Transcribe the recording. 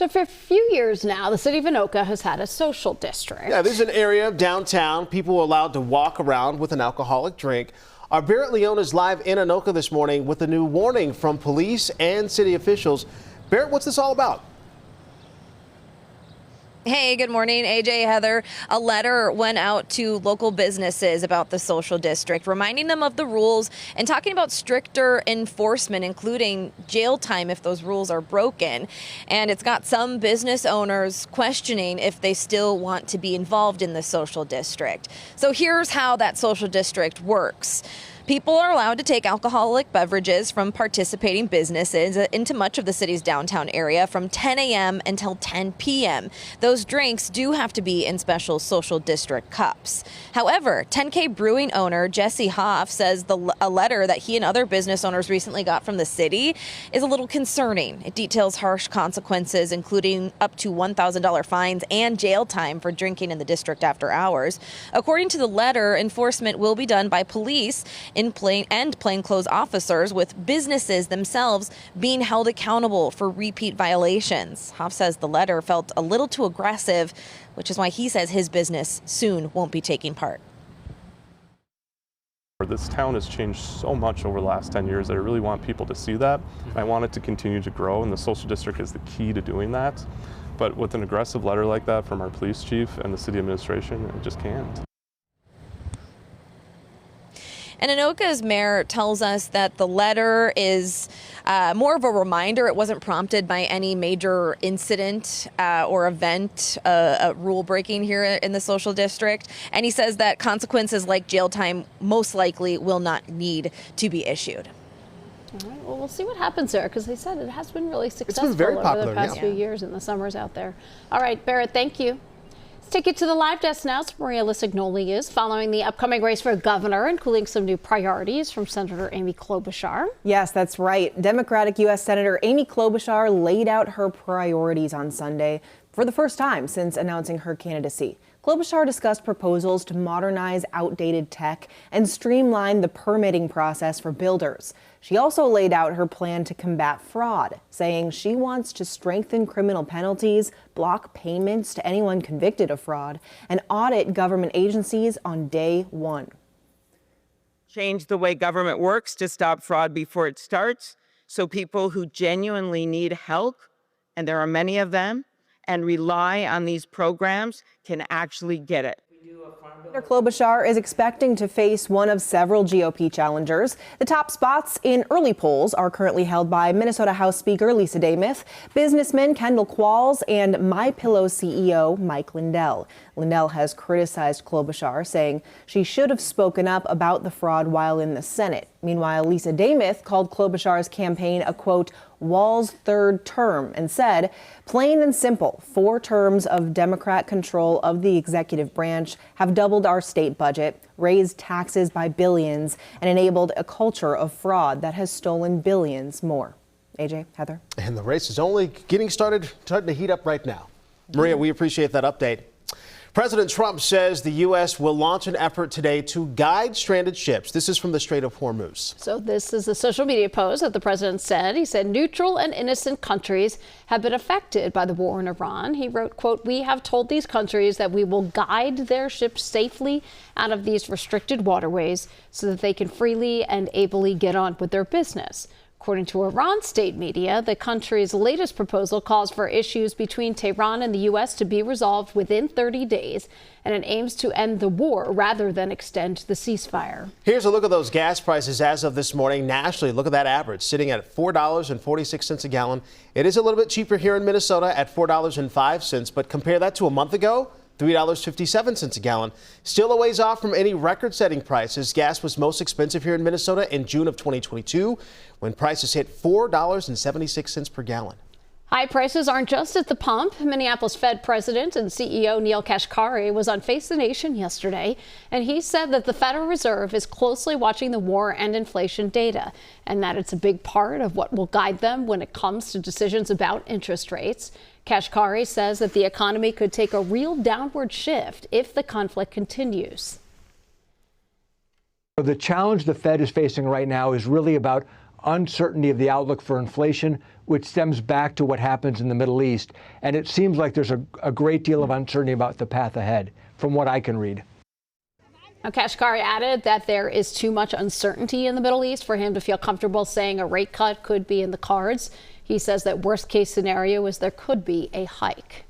So for a few years now, the city of Anoka has had a social district. Yeah, this is an area of downtown. People are allowed to walk around with an alcoholic drink. Our Barrett Leone is live in Anoka this morning with a new warning from police and city officials. Barrett, what's this all about? Hey, good morning, AJ, Heather. A letter went out to local businesses about the social district, reminding them of the rules and talking about stricter enforcement, including jail time if those rules are broken. And it's got some business owners questioning if they still want to be involved in the social district. So here's how that social district works. People are allowed to take alcoholic beverages from participating businesses into much of the city's downtown area from 10 a.m. until 10 p.m. Those drinks do have to be in special social district cups. However, 10K Brewing owner Jesse Hoff says a letter that he and other business owners recently got from the city is a little concerning. It details harsh consequences, including up to $1,000 fines and jail time for drinking in the district after hours. According to the letter, enforcement will be done by police in plainclothes officers, with businesses themselves being held accountable for repeat violations. Hoff says the letter felt a little too aggressive, which is why he says his business soon won't be taking part. This town has changed so much over the last 10 years that I really want people to see that. I want it to continue to grow, and the social district is the key to doing that. But with an aggressive letter like that from our police chief and the city administration, it just can't. And Anoka's mayor tells us that the letter is more of a reminder. It wasn't prompted by any major incident or event, rule breaking here in the social district. And he says that consequences like jail time most likely will not need to be issued. All right, well, we'll see what happens there, because they said it has been really successful It's been very popular, over the past few years in the summers out there. All right, Barrett, thank you. Take it to the live desk now. So Maria Lisignoli is following the upcoming race for governor, including some new priorities from Senator Amy Klobuchar. Yes, that's right. Democratic U.S. Senator Amy Klobuchar laid out her priorities on Sunday for the first time since announcing her candidacy. Klobuchar discussed proposals to modernize outdated tech and streamline the permitting process for builders. She also laid out her plan to combat fraud, saying she wants to strengthen criminal penalties, block payments to anyone convicted of fraud, and audit government agencies on day one. Change the way government works to stop fraud before it starts, so people who genuinely need help, and there are many of them, and rely on these programs can actually get it. Senator Klobuchar is expecting to face one of several GOP challengers. The top spots in early polls are currently held by Minnesota House Speaker Lisa Demuth, businessman Kendall Qualls, and MyPillow CEO Mike Lindell. Lindell has criticized Klobuchar, saying she should have spoken up about the fraud while in the Senate. Meanwhile, Lisa Demuth called Klobuchar's campaign a, quote, Wall's third term, and said, plain and simple, 4 terms of Democrat control of the executive branch have doubled our state budget, raised taxes by billions, and enabled a culture of fraud that has stolen billions more. AJ, Heather. And the race is only getting starting to heat up right now. Maria, we appreciate that update. President Trump says the U.S. will launch an effort today to guide stranded ships. This is from the Strait of Hormuz. So this is a social media post that the president said. He said neutral and innocent countries have been affected by the war in Iran. He wrote, quote, we have told these countries that we will guide their ships safely out of these restricted waterways so that they can freely and ably get on with their business. According to Iran state media, the country's latest proposal calls for issues between Tehran and the U.S. to be resolved within 30 days, and it aims to end the war rather than extend the ceasefire. Here's a look at those gas prices as of this morning. Nationally, look at that average, sitting at $4.46 a gallon. It is a little bit cheaper here in Minnesota at $4.05, but compare that to a month ago, $3.57 a gallon. Still a ways off from any record-setting prices. Gas was most expensive here in Minnesota in June of 2022, when prices hit $4.76 per gallon. High prices aren't just at the pump. Minneapolis Fed President and CEO Neil Kashkari was on Face the Nation yesterday, and he said that the Federal Reserve is closely watching the war and inflation data, and that it's a big part of what will guide them when it comes to decisions about interest rates. Kashkari says that the economy could take a real downward shift if the conflict continues. The challenge the Fed is facing right now is really about uncertainty of the outlook for inflation, which stems back to what happens in the Middle East. And it seems like there's a great deal of uncertainty about the path ahead, from what I can read. Now, Kashkari added that there is too much uncertainty in the Middle East for him to feel comfortable saying a rate cut could be in the cards. He says that worst case scenario is there could be a hike.